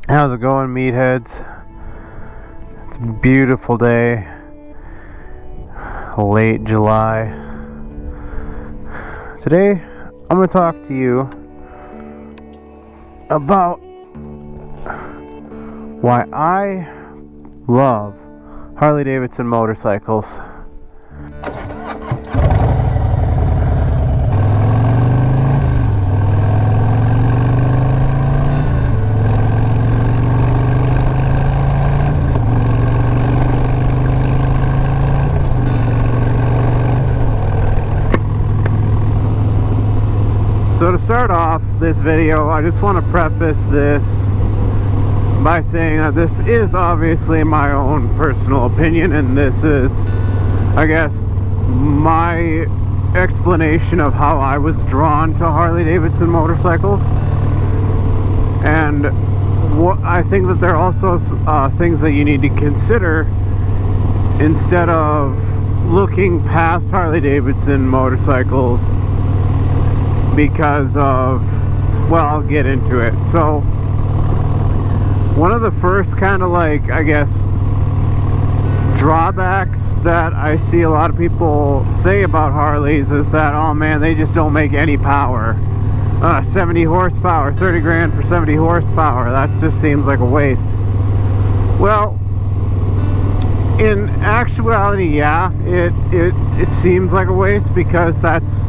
How's it going, meatheads? It's a beautiful day, late July. Today, I'm going to talk to you about why I love Harley Davidson motorcycles. So to start off this video, I just want to preface this by saying that this is obviously my own personal opinion, and this is, I guess, my explanation of how I was drawn to Harley Davidson motorcycles. And I think that there are also things that you need to consider instead of looking past Harley Davidson motorcycles because of, well, I'll get into it. So one of the first kind of, like, I guess, drawbacks that I see a lot of people say about Harleys is that, oh man, they just don't make any power. 70 horsepower, 30 grand for 70 horsepower, that just seems like a waste. Well, in actuality, yeah, it seems like a waste because that's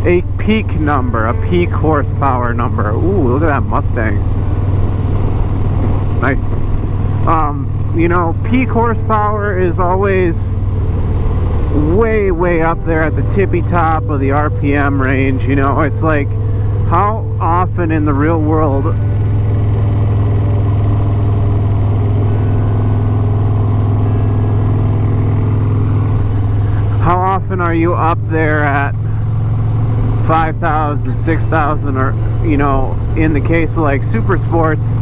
a peak number, a peak horsepower number. Ooh, look at that Mustang. Nice. You know, peak horsepower is always way up there at the tippy top of the RPM range. You know, it's like, how often in the real world how often are you up there at 5,000, 6,000, or, you know, in the case of like super sports,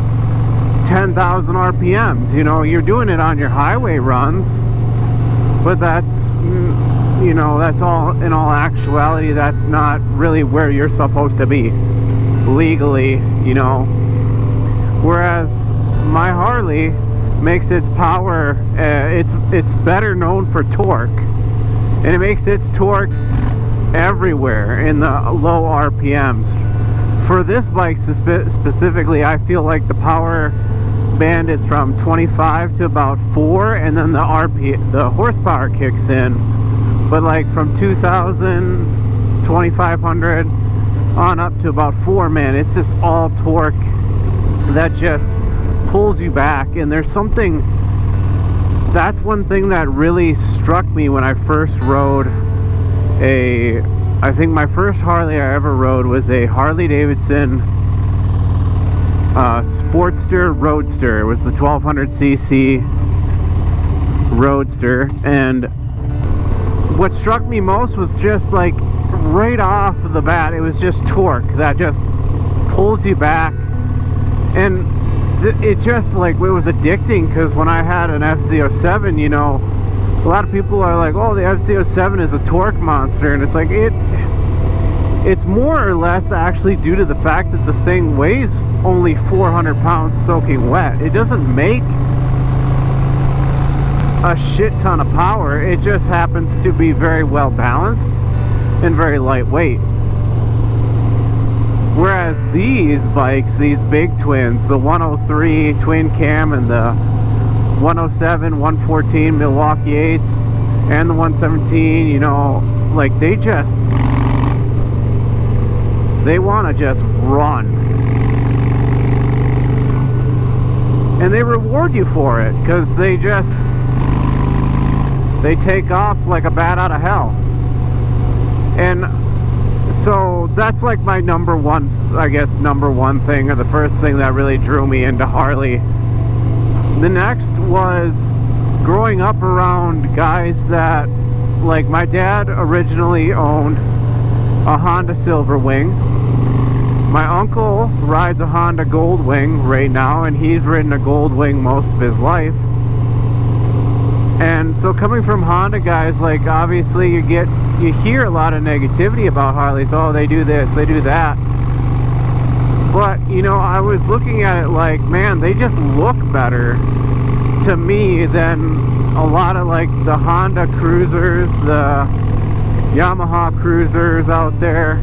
10,000 RPMs. You know, you're doing it on your highway runs, but that's, you know, that's all, in all actuality, that's not really where you're supposed to be legally, you know. Whereas my Harley makes its power, it's better known for torque, and it makes its torque everywhere in the low RPMs. For this bike specifically, I feel like the power band is from 25 to about 4, and then the horsepower kicks in. But like from 2,000, 2,500 on up to about 4, man, it's just all torque that just pulls you back. And there's something, that's one thing that really struck me when I first rode I think my first Harley I ever rode was a Harley Davidson Sportster Roadster. It was the 1200cc Roadster, and what struck me most was just like right off the bat, it was just torque that just pulls you back. And it just, like, it was addicting, because when I had an FZ07, you know, a lot of people are like, oh, the FZ07 is a torque monster, and it's like, it's more or less actually due to the fact that the thing weighs only 400 pounds soaking wet. It doesn't make a shit ton of power. It just happens to be very well balanced and very lightweight. Whereas these bikes, these big twins, the 103 twin cam and the 107, 114 Milwaukee 8s and the 117, you know, like, they want to just run, and they reward you for it, because they take off like a bat out of hell. And so that's like my number one thing, or the first thing that really drew me into Harley. The next was growing up around guys that, like, my dad originally owned a Honda Silverwing. My uncle rides a Honda Goldwing right now, and he's ridden a Goldwing most of his life. And so coming from Honda guys, like, obviously you hear a lot of negativity about Harleys. Oh, they do this, they do that. But, you know, I was looking at it like, man, they just look better to me than a lot of like the Honda cruisers, the Yamaha cruisers out there.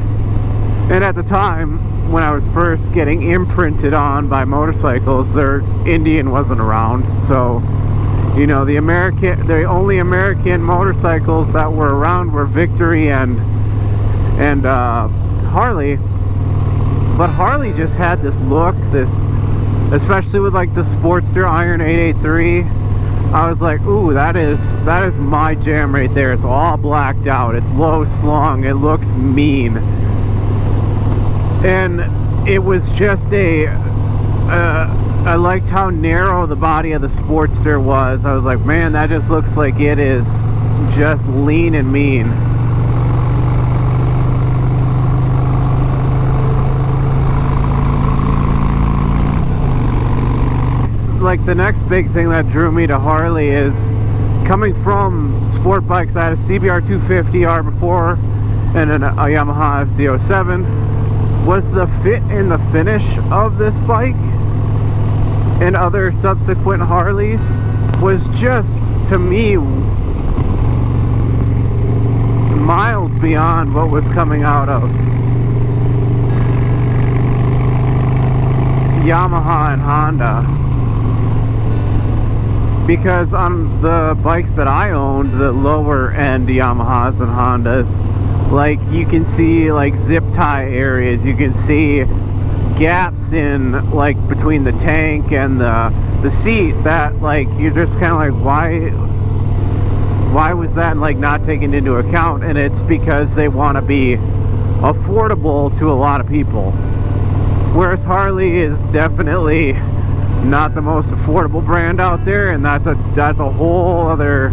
And at the time when I was first getting imprinted on by motorcycles, their Indian wasn't around. So, you know, the only American motorcycles that were around were Victory and Harley. But Harley just had this look, especially with like the Sportster Iron 883. I was like, ooh, that is my jam right there. It's all blacked out. It's low slung. It looks mean. And it was just I liked how narrow the body of the Sportster was. I was like, man, that just looks like it is just lean and mean. Like the next big thing that drew me to Harley is coming from sport bikes. I had a CBR 250R before and a Yamaha FZ07. Was the fit and the finish of this bike and other subsequent Harleys was just, to me, miles beyond what was coming out of Yamaha and Honda. Because on the bikes that I owned, the lower end Yamahas and Hondas, like you can see like zip tie areas, you can see gaps in like between the tank and the seat that like you're just kind of like, why was that like not taken into account? And it's because they want to be affordable to a lot of people, whereas Harley is definitely not the most affordable brand out there, and that's a whole other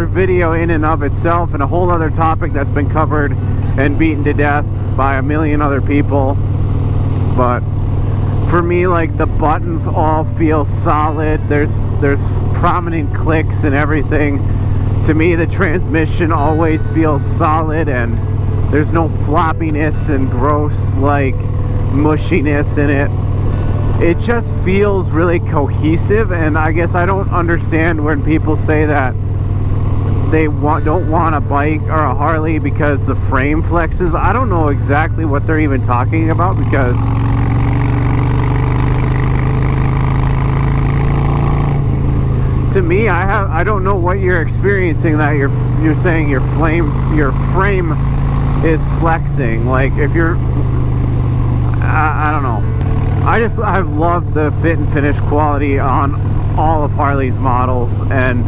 video in and of itself, and a whole other topic that's been covered and beaten to death by a million other people. But for me, like, the buttons all feel solid. There's prominent clicks and everything. To me, the transmission always feels solid, and there's no floppiness and gross like mushiness in it. It just feels really cohesive, and I guess I don't understand when people say that they don't want a bike or a Harley because the frame flexes. I don't know exactly what they're even talking about, because to me, I don't know what you're experiencing that you're saying your frame is flexing. Like, if you're, I don't know. I've loved the fit and finish quality on all of Harley's models, and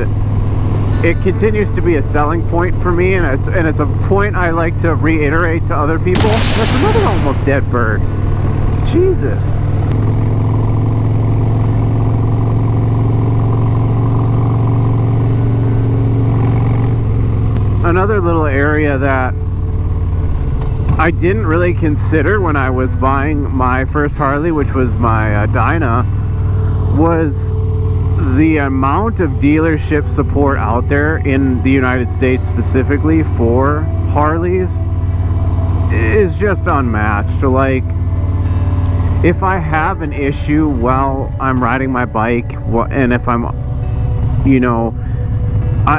it continues to be a selling point for me, and it's a point I like to reiterate to other people. That's another almost dead bird. Jesus. Another little area that I didn't really consider when I was buying my first Harley, which was my Dyna, was the amount of dealership support out there in the United States specifically for Harleys is just unmatched. Like, if I have an issue while I'm riding my bike, and if I'm, you know,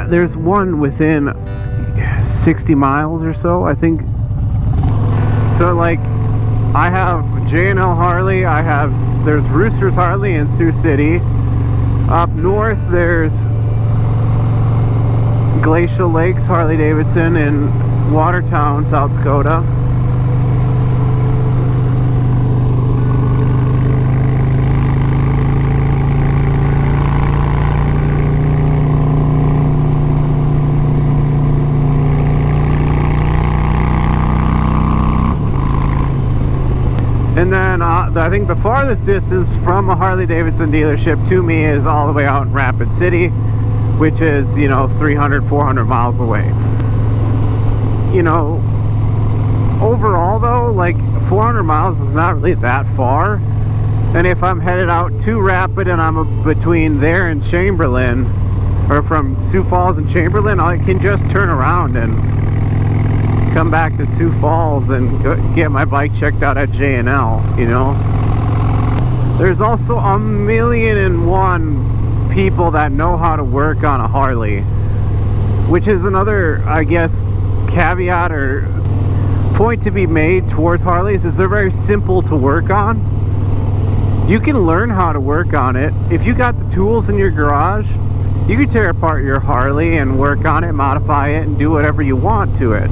there's one within 60 miles or so, I think. So like, I have J&L Harley, there's Roosters Harley in Sioux City. Up north there's Glacial Lakes Harley Davidson in Watertown, South Dakota. And then I think the farthest distance from a Harley Davidson dealership to me is all the way out in Rapid City, which is, you know, 300, 400 miles away. You know, overall though, like, 400 miles is not really that far. And if I'm headed out to Rapid and I'm between there and Chamberlain, or from Sioux Falls and Chamberlain, I can just turn around and come back to Sioux Falls and get my bike checked out at J&L, you know. There's also 1,000,001 people that know how to work on a Harley, which is another, I guess, caveat or point to be made towards Harleys, is they're very simple to work on. You can learn how to work on it. If you got the tools in your garage, you can tear apart your Harley and work on it, modify it, and do whatever you want to it.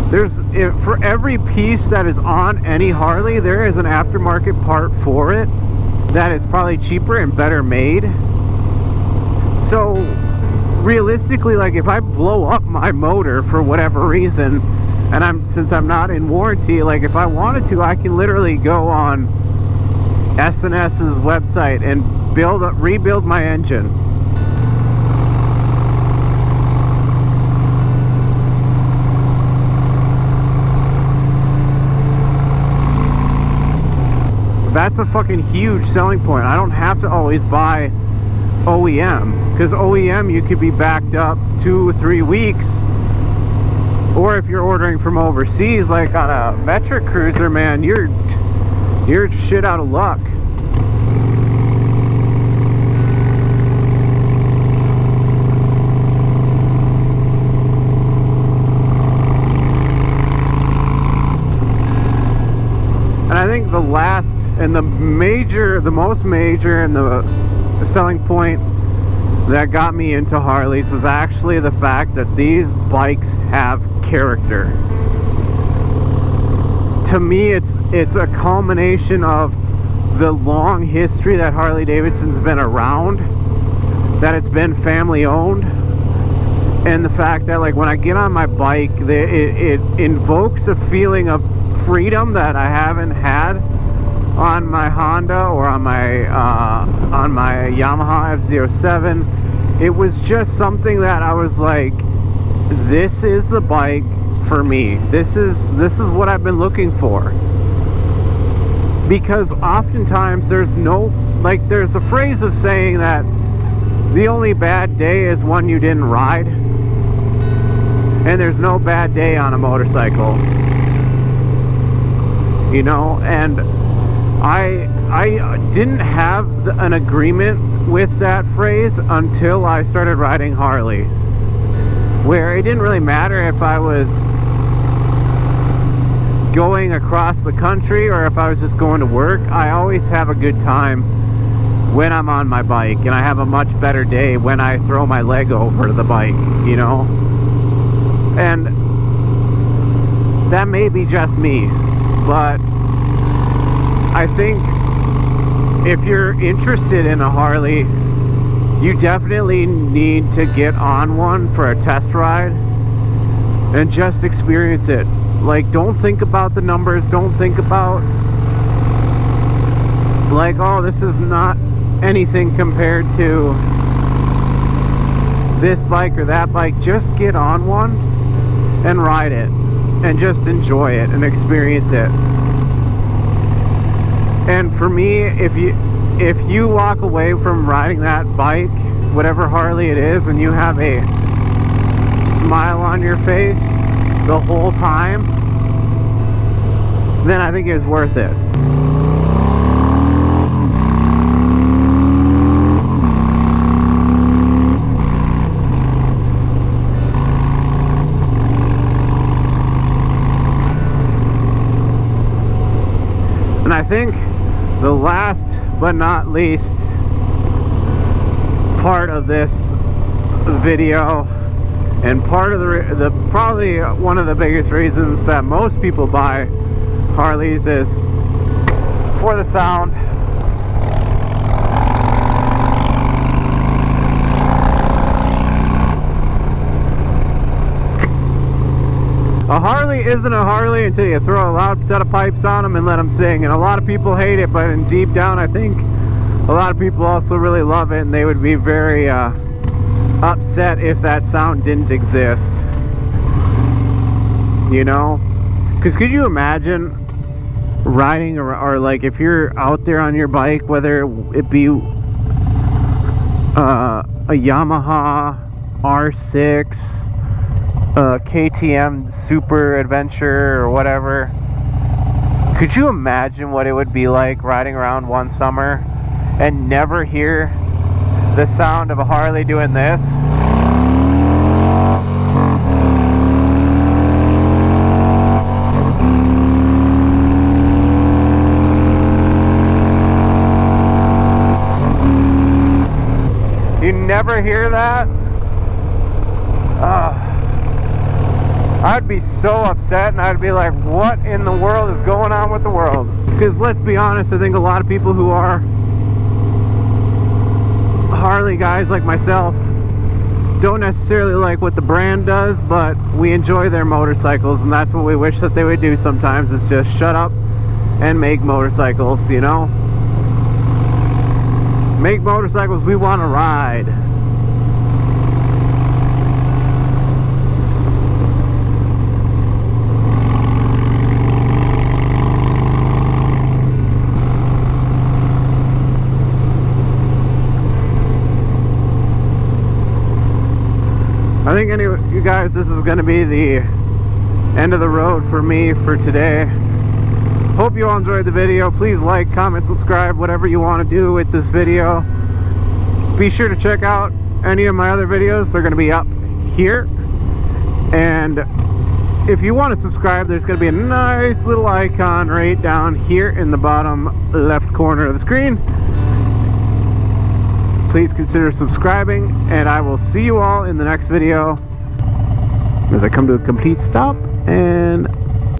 For every piece that is on any Harley, there is an aftermarket part for it that is probably cheaper and better made. So realistically, like, if I blow up my motor for whatever reason, and since I'm not in warranty, like, if I wanted to, I can literally go on S&S's website and rebuild my engine. That's a fucking huge selling point. I don't have to always buy OEM, because OEM you could be backed up 2 or 3 weeks, or if you're ordering from overseas, like on a metric cruiser, man, you're shit out of luck. And I think the last and the most major and the selling point that got me into Harleys was actually the fact that these bikes have character. To me, it's a culmination of the long history that Harley Davidson's been around, that it's been family owned, and the fact that, like, when I get on my bike, it invokes a feeling of freedom that I haven't had on my Honda or on my Yamaha F-07. It was just something that I was like, this is the bike for me. This is what I've been looking for. Because oftentimes there's a phrase of saying that the only bad day is one you didn't ride, and there's no bad day on a motorcycle. You know, and I didn't have an agreement with that phrase until I started riding Harley, where it didn't really matter if I was going across the country or if I was just going to work. I always have a good time when I'm on my bike, and I have a much better day when I throw my leg over the bike, you know. And that may be just me, but I think if you're interested in a Harley, you definitely need to get on one for a test ride and just experience it. Like, don't think about the numbers, don't think about, like, oh, this is not anything compared to this bike or that bike. Just get on one and ride it and just enjoy it and experience it. And for me, if you walk away from riding that bike, whatever Harley it is, and you have a smile on your face the whole time, then I think it's worth it. And I think the last but not least part of this video, and part of the probably one of the biggest reasons that most people buy Harleys, is for the sound. A Harley isn't a Harley until you throw a loud set of pipes on them and let them sing. And a lot of people hate it, but in deep down, I think a lot of people also really love it, and they would be very upset if that sound didn't exist. You know? Because could you imagine riding, or like if you're out there on your bike, whether it be a Yamaha R6, KTM Super Adventure or whatever. Could you imagine what it would be like riding around one summer and never hear the sound of a Harley doing this? You never hear that? I'd be so upset, and I'd be like, what in the world is going on with the world? Because let's be honest, I think a lot of people who are Harley guys like myself don't necessarily like what the brand does, but we enjoy their motorcycles, and that's what we wish that they would do sometimes, is just shut up and make motorcycles, you know? Make motorcycles we want to ride. I think anyway, you guys, this is going to be the end of the road for me for today. Hope you all enjoyed the video. Please like, comment, subscribe, whatever you want to do with this video. Be sure to check out any of my other videos. They're going to be up here. And if you want to subscribe, there's going to be a nice little icon right down here in the bottom left corner of the screen. Please consider subscribing, and I will see you all in the next video as I come to a complete stop and